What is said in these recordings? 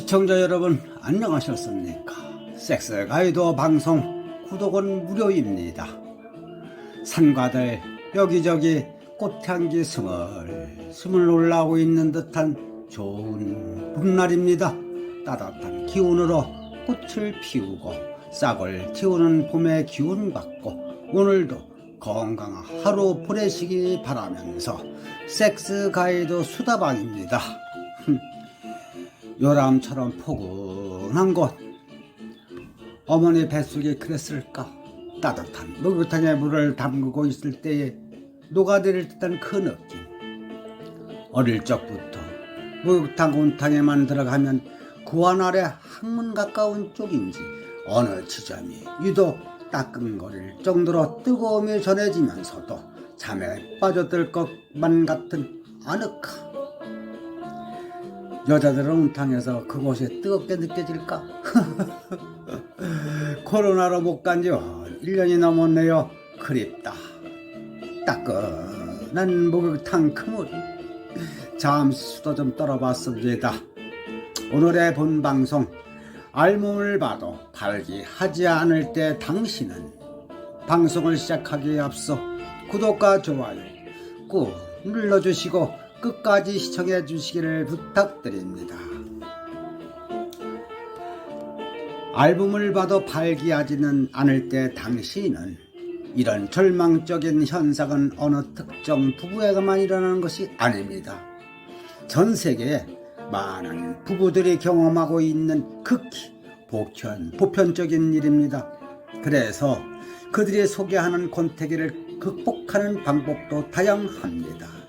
시청자 여러분 안녕하셨습니까? 섹스 가이드 방송 구독은 무료입니다. 산과들 여기저기 꽃향기 스물스물 올라오고 있는 듯한 좋은 봄날입니다. 따뜻한 기운으로 꽃을 피우고 싹을 틔우는 봄의 기운 받고 오늘도 건강한 하루 보내시기 바라면서 섹스 가이드 수다방입니다. 요람처럼 포근한 곳, 어머니 뱃속에 그랬을까? 따뜻한 목욕탕에 물을 담그고 있을 때에 녹아내릴 듯한 그 느낌. 어릴 적부터 목욕탕 온탕에만 들어가면 구안 아래 항문 가까운 쪽인지 어느 지점이 유독 따끔거릴 정도로 뜨거움이 전해지면서도 잠에 빠져들 것만 같은 아늑함. 여자들은 온탕에서 그곳이 뜨겁게 느껴질까? 코로나로 못 간지 1년이 넘었네요. 그립다. 따끈한 목욕탕 그물이. 잠시 수도 좀 떨어봤습니다. 오늘의 본방송, 알몸을 봐도 발기하지 않을 때 당신은. 방송을 시작하기에 앞서 구독과 좋아요 꾹 눌러주시고 끝까지 시청해 주시기를 부탁드립니다. 알몸을 봐도 발기하지는 않을 때 당신은. 이런 절망적인 현상은 어느 특정 부부에게만 일어나는 것이 아닙니다. 전 세계에 많은 부부들이 경험하고 있는 극히 보편적인 일입니다. 그래서 그들이 소개하는 권태기를 극복하는 방법도 다양합니다.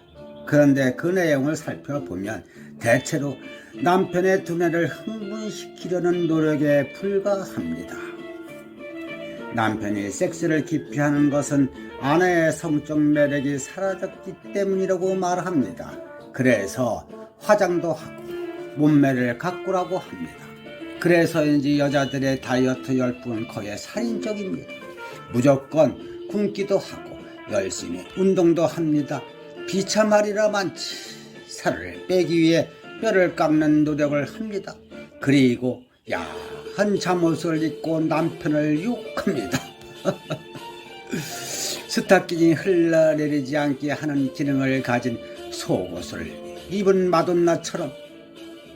그런데 그 내용을 살펴보면 대체로 남편의 두뇌를 흥분시키려는 노력에 불과합니다. 남편이 섹스를 기피하는 것은 아내의 성적 매력이 사라졌기 때문이라고 말합니다. 그래서 화장도 하고 몸매를 가꾸라고 합니다. 그래서인지 여자들의 다이어트 열풍은 거의 살인적입니다. 무조건 굶기도 하고 열심히 운동도 합니다. 비참하리라 많지. 살을 빼기 위해 뼈를 깎는 노력을 합니다. 그리고 야한 잠옷을 입고 남편을 유혹합니다. 스타킹이 흘러내리지 않게 하는 기능을 가진 속옷을 입은 마돈나처럼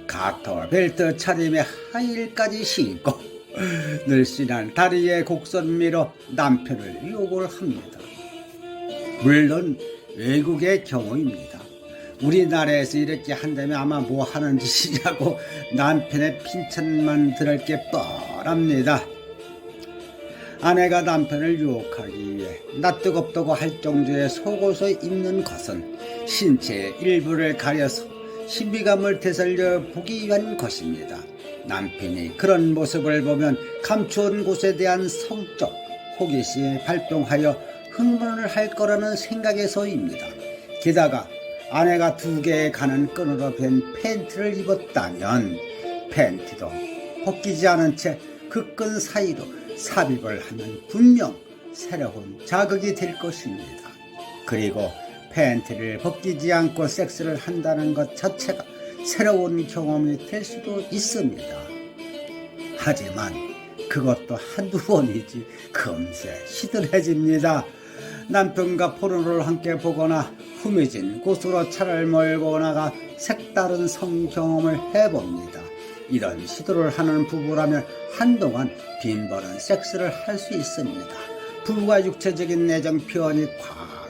가터 벨트 차림에 하이힐까지 신고 늘씬한 다리에 곡선미로 남편을 유혹을 합니다. 물론 외국의 경우입니다. 우리나라에서 이렇게 한다면 아마 뭐 하는 짓이냐고 남편의 핀천만 들을 게 뻔합니다. 아내가 남편을 유혹하기 위해 낯뜨겁다고 할 정도의 속옷을 입는 것은 신체의 일부를 가려서 신비감을 되살려 보기 위한 것입니다. 남편이 그런 모습을 보면 감추온 곳에 대한 성적 호기심이 발동하여 흥분을 할 거라는 생각에서입니다. 게다가 아내가 2개의 가는 끈으로 밴 팬티를 입었다면 팬티도 벗기지 않은 채 그 끈 사이로 삽입을 하면 분명 새로운 자극이 될 것입니다. 그리고 팬티를 벗기지 않고 섹스를 한다는 것 자체가 새로운 경험이 될 수도 있습니다. 하지만 그것도 한두 번이지 금세 시들해집니다. 남편과 포르노를 함께 보거나 후미진 곳으로 차를 몰고 나가 색다른 성경험을 해봅니다. 이런 시도를 하는 부부라면 한동안 빈번한 섹스를 할 수 있습니다. 부부가 육체적인 애정 표현이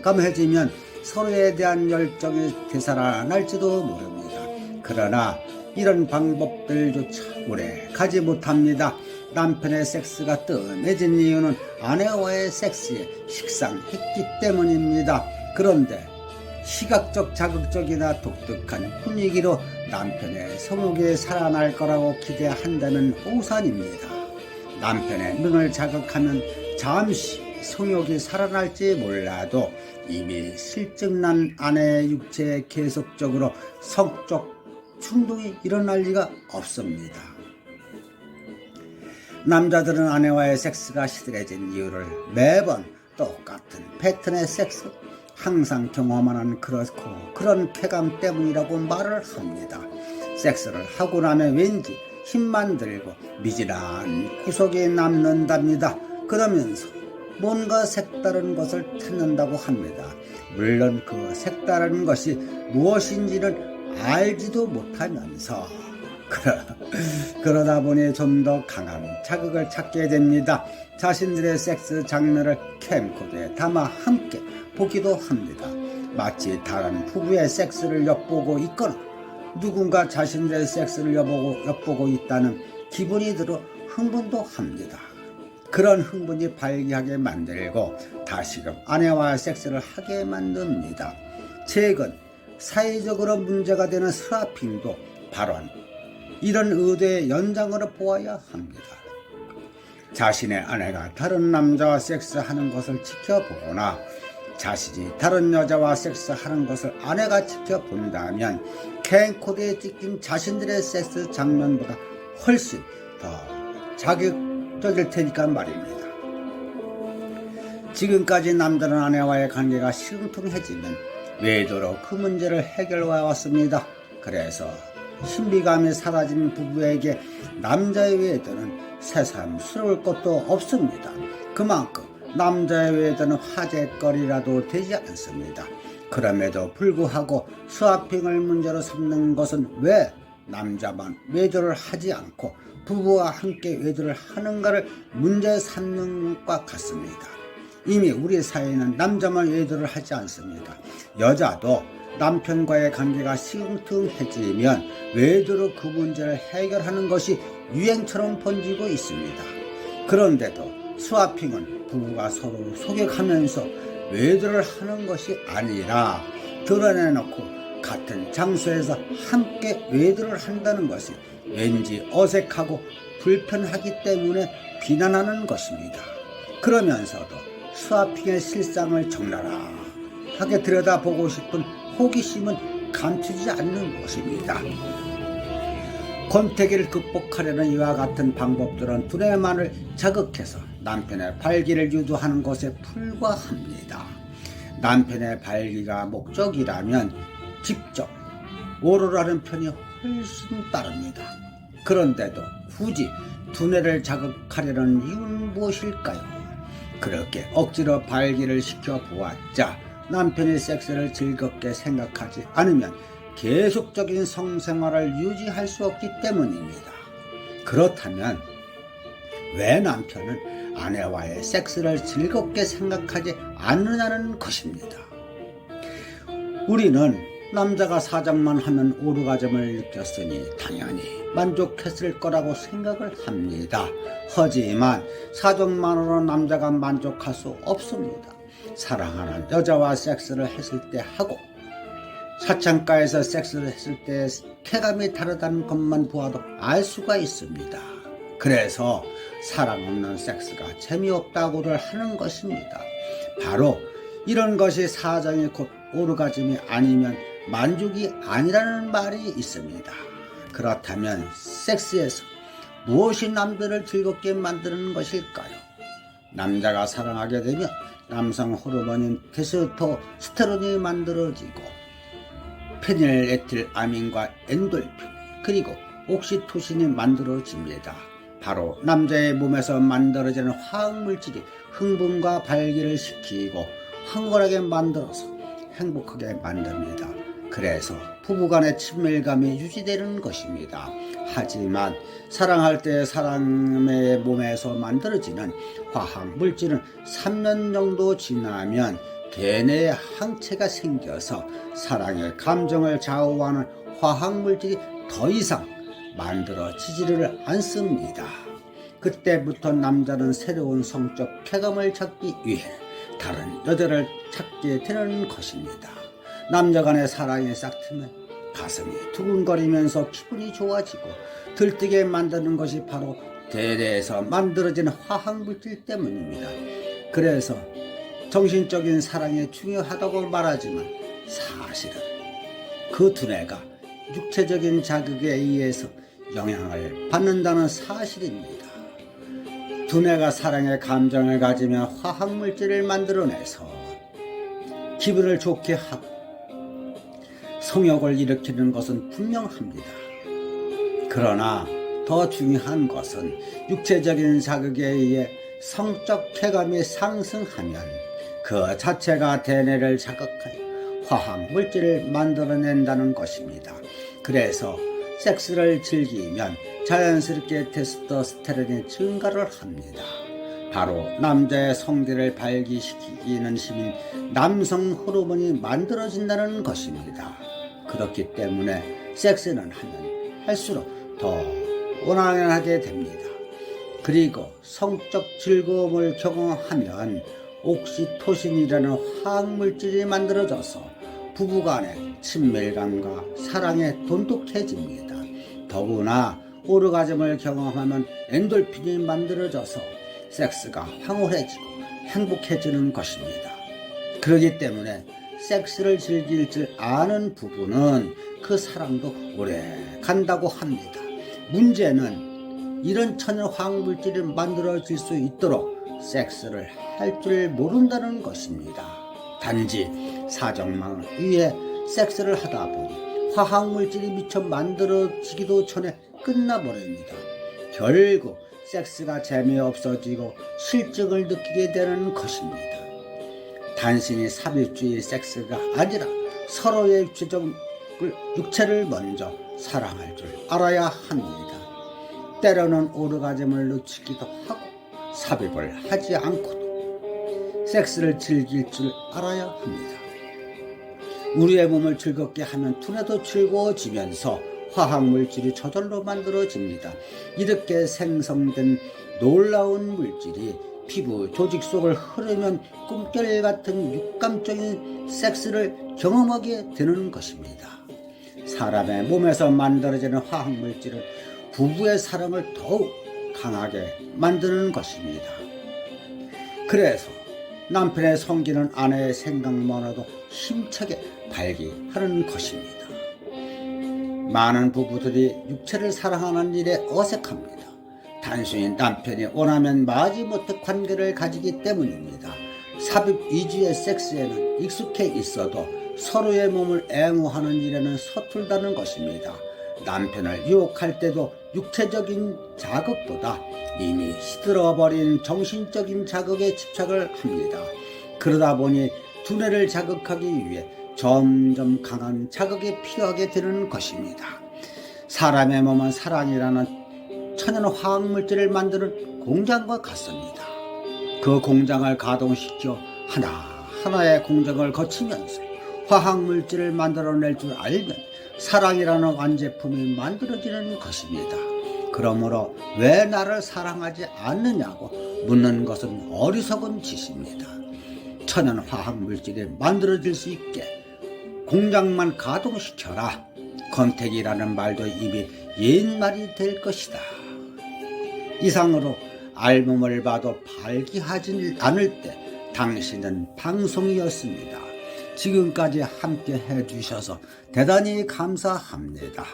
과감해지면 서로에 대한 열정이 되살아날지도 모릅니다. 그러나 이런 방법들조차 오래 가지 못합니다. 남편의 섹스가 뜸해진 이유는 아내와의 섹스에 식상했기 때문입니다. 그런데 시각적 자극적이나 독특한 분위기로 남편의 성욕이 살아날 거라고 기대한다면 오산입니다. 남편의 눈을 자극하면 잠시 성욕이 살아날지 몰라도 이미 실증난 아내의 육체에 계속적으로 성적 충동이 일어날 리가 없습니다. 남자들은 아내와의 섹스가 시들해진 이유를 매번 똑같은 패턴의 섹스, 항상 경험하는 그런 쾌감 때문이라고 말을 합니다. 섹스를 하고 나면 왠지 힘만 들고 미진한 구석에 남는답니다. 그러면서 뭔가 색다른 것을 찾는다고 합니다. 물론 그 색다른 것이 무엇인지는 알지도 못하면서 그러다 보니 좀 더 강한 자극을 찾게 됩니다. 자신들의 섹스 장면을 캠코더에 담아 함께 보기도 합니다. 마치 다른 부부의 섹스를 엿보고 있거나 누군가 자신들의 섹스를 엿보고 있다는 기분이 들어 흥분도 합니다. 그런 흥분이 발기하게 만들고 다시금 아내와 섹스를 하게 만듭니다. 최근 사회적으로 문제가 되는 스와핑도 바로 이런 의도의 연장으로 보아야 합니다. 자신의 아내가 다른 남자와 섹스하는 것을 지켜보거나 자신이 다른 여자와 섹스하는 것을 아내가 지켜본다면 캠코더에 찍힌 자신들의 섹스 장면보다 훨씬 더 자극적일 테니까 말입니다. 지금까지 남자는 아내와의 관계가 시궁통해지면 외도로 그 문제를 해결해 왔습니다. 그래서 신비감이 사라진 부부에게 남자의 외도는 새삼스러울 것도 없습니다. 그만큼 남자의 외도는 화제거리라도 되지 않습니다. 그럼에도 불구하고 스와핑을 문제로 삼는 것은 왜 남자만 외도를 하지 않고 부부와 함께 외도를 하는가를 문제 삼는 것과 같습니다. 이미 우리 사회는 남자만 외도를 하지 않습니다. 여자도 남편과의 관계가 시궁통해지면 외도로 그 문제를 해결하는 것이 유행처럼 번지고 있습니다. 그런데도 스와핑은 부부가 서로 속여가면서 외도를 하는 것이 아니라 드러내놓고 같은 장소에서 함께 외도를 한다는 것이 왠지 어색하고 불편하기 때문에 비난하는 것입니다. 그러면서도 스와핑의 실상을 적나라하게 들여다보고 싶은 호기심은 감추지 않는 것입니다. 권태기를 극복하려는 이와 같은 방법들은 두뇌만을 자극해서 남편의 발기를 유도하는 것에 불과합니다. 남편의 발기가 목적이라면 직접 오로라는 편이 훨씬 빠릅니다. 그런데도 굳이 두뇌를 자극하려는 이유는 무엇일까요? 그렇게 억지로 발기를 시켜보았자 남편이 섹스를 즐겁게 생각하지 않으면 계속적인 성생활을 유지할 수 없기 때문입니다. 그렇다면 왜 남편은 아내와의 섹스를 즐겁게 생각하지 않느냐는 것입니다. 우리는 남자가 사정만 하면 오르가즘을 느꼈으니 당연히 만족했을 거라고 생각을 합니다. 하지만 사정만으로 남자가 만족할 수 없습니다. 사랑하는 여자와 섹스를 했을 때 하고 사창가에서 섹스를 했을 때 쾌감이 다르다는 것만 보아도 알 수가 있습니다. 그래서 사랑 없는 섹스가 재미없다고들 하는 것입니다. 바로 이런 것이 사정이 곧 오르가즘이 아니면 만족이 아니라는 말이 있습니다. 그렇다면 섹스에서 무엇이 남들을 즐겁게 만드는 것일까요? 남자가 사랑하게 되면 남성 호르몬인 테스토스테론이 만들어지고 페닐에틸아민과 엔돌핀 그리고 옥시토신이 만들어집니다. 바로 남자의 몸에서 만들어지는 화학물질이 흥분과 발기를 시키고 황홀하게 만들어서 행복하게 만듭니다. 그래서 부부간의 친밀감이 유지되는 것입니다. 하지만 사랑할 때 사람의 몸에서 만들어지는 화학물질은 3년 정도 지나면 대뇌에 항체가 생겨서 사랑의 감정을 좌우하는 화학물질이 더 이상 만들어지지를 않습니다. 그때부터 남자는 새로운 성적 쾌감을 찾기 위해 다른 여자를 찾게 되는 것입니다. 남자 간의 사랑이 싹트면 가슴이 두근거리면서 기분이 좋아지고 들뜨게 만드는 것이 바로 대뇌에서 만들어지는 화학물질 때문입니다. 그래서 정신적인 사랑이 중요하다고 말하지만 사실은 그 두뇌가 육체적인 자극에 의해서 영향을 받는다는 사실입니다. 두뇌가 사랑의 감정을 가지며 화학물질을 만들어내서 기분을 좋게 하고 성욕을 일으키는 것은 분명합니다. 그러나 더 중요한 것은 육체적인 자극에 의해 성적 쾌감이 상승하면 그 자체가 대뇌를 자극하여 화학 물질을 만들어낸다는 것입니다. 그래서 섹스를 즐기면 자연스럽게 테스토스테론이 증가를 합니다. 바로 남자의 성기를 발기시키기는 힘인 남성 호르몬이 만들어진다는 것입니다. 그렇기 때문에 섹스는 하면 할수록 더 원활하게 됩니다. 그리고 성적 즐거움을 경험하면 옥시토신이라는 화학물질이 만들어져서 부부간의 친밀감과 사랑에 돈독해집니다. 더구나 오르가즘을 경험하면 엔돌핀이 만들어져서 섹스가 황홀해지고 행복해지는 것입니다. 그렇기 때문에 섹스를 즐길 줄 아는 부부는 그 사랑도 오래 간다고 합니다. 문제는 이런 천연 화학물질이 만들어질 수 있도록 섹스를 할 줄 모른다는 것입니다. 단지 사정망을 위해 섹스를 하다 보니 화학물질이 미처 만들어지기도 전에 끝나버립니다. 결국 섹스가 재미없어지고 실증을 느끼게 되는 것입니다. 단순히 삽입주의 섹스가 아니라 서로의 육체를 먼저 사랑할 줄 알아야 합니다. 때로는 오르가즘을 놓치기도 하고 삽입을 하지 않고도 섹스를 즐길 줄 알아야 합니다. 우리의 몸을 즐겁게 하면 두뇌도 즐거워지면서 화학물질이 저절로 만들어집니다. 이렇게 생성된 놀라운 물질이 피부 조직 속을 흐르면 꿈결 같은 육감적인 섹스를 경험하게 되는 것입니다. 사람의 몸에서 만들어지는 화학물질은 부부의 사랑을 더욱 강하게 만드는 것입니다. 그래서 남편의 성기는 아내의 생각만으로도 힘차게 발기하는 것입니다. 많은 부부들이 육체를 사랑하는 일에 어색합니다. 단순히 남편이 원하면 마지못해 관계를 가지기 때문입니다. 삽입 위주의 섹스에는 익숙해 있어도 서로의 몸을 애무하는 일에는 서툴다는 것입니다. 남편을 유혹할 때도 육체적인 자극보다 이미 시들어버린 정신적인 자극에 집착을 합니다. 그러다 보니 두뇌를 자극하기 위해 점점 강한 자극이 필요하게 되는 것입니다. 사람의 몸은 사랑이라는 천연 화학물질을 만드는 공장과 같습니다. 그 공장을 가동시켜 하나하나의 공정을 거치면서 화학물질을 만들어낼 줄 알면 사랑이라는 완제품이 만들어지는 것입니다. 그러므로 왜 나를 사랑하지 않느냐고 묻는 것은 어리석은 짓입니다. 천연 화학물질이 만들어질 수 있게 공장만 가동시켜라. 권태기라는 말도 이미 옛말이 될 것이다. 이상으로 알몸을 봐도 발기하지 않을 때 당신은 방송이었습니다. 지금까지 함께 해주셔서 대단히 감사합니다.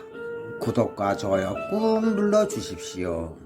구독과 좋아요 꾹 눌러주십시오.